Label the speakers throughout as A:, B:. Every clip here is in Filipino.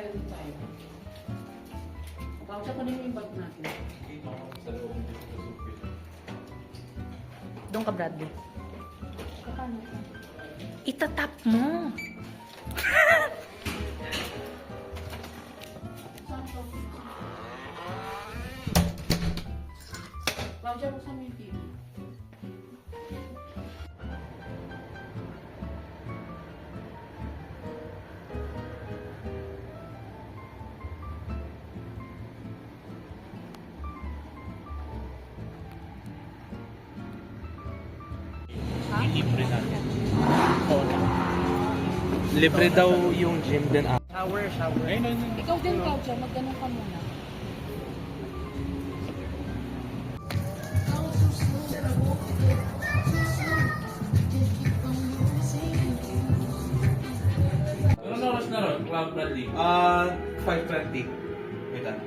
A: Kaya rin tayo. Pausa ko na yung bag natin.
B: Doon ka, Bradley.
A: Paano?
B: Itatap mo.
A: Saan to? Pausa ko sa may TV.
C: Libre natin. Libre daw yung gym din. Shower. Ayun, ayun.
A: Ikaw din, Kaucha. Magganong ka muna.
C: Anong oras na ron? Club Bradley?
D: 5:20. Wait lang.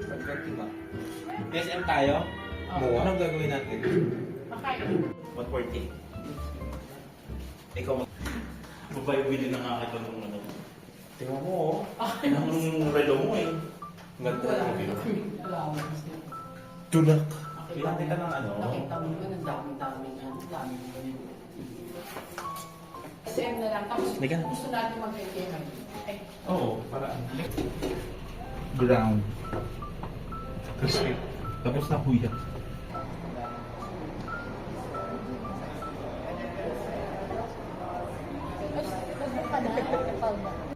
D: 5:20 ba? SM tayo?
A: Oo.
D: Anong gagawin natin?
A: Pakain.
D: 140. Ikaw mag...
C: Babaybili na nga kita nung ano.
D: Tingnan mo, oh.
C: Ang relo mo eh.
D: Ganda
A: Wala
D: lang.
A: na kami allowance niya.
D: Tulak.
A: Nakita
D: Kailan kita ng ano?
A: Nakita mo yun, ang dami-daming ano, daming ganyan. SM na lang. Tapos
D: Liga na.
A: gusto natin mag-KKM. Eh,
D: Oo, para ground. Kasi, tapos na kuya.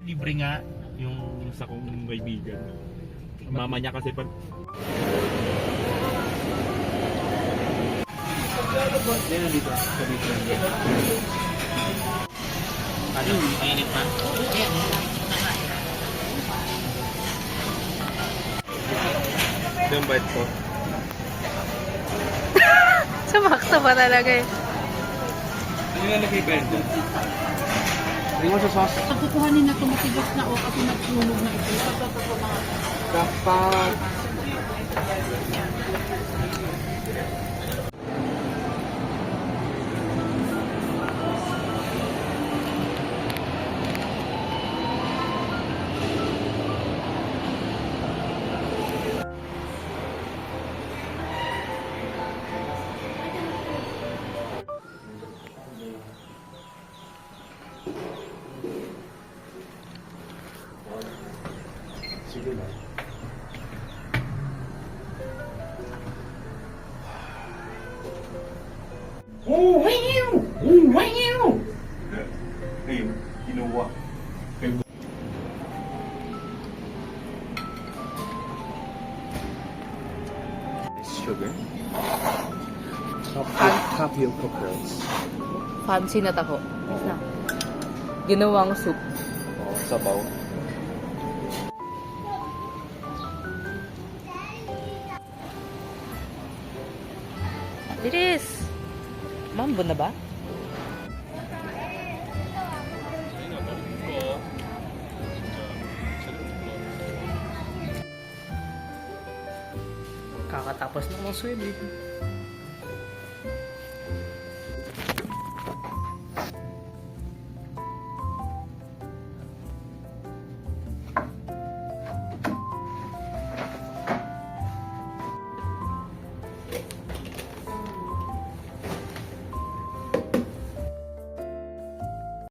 C: Libre nga yung sa kong kaibigan. Mama niya kasi pag...
D: Dito dito.
C: Ano? Mainit pa?
D: Yung bite ko.
B: Sumakto pa talaga eh.
D: Ano yung nalagay ba yun? Hindi mo sa sauce.
A: pagkukuhanin na tumatigas na o kasi nagsunog na ito.
D: Dapat. Sige na.
A: Oh, wow! Oh, wow!
D: Ayun, kinuha. Sugar. Tapioca pearls.
B: Fancy na tako. Ginawang soup.
D: Oh, sabaw.
B: Bilis! Mambo na ba? Kakatapos na ng swimming.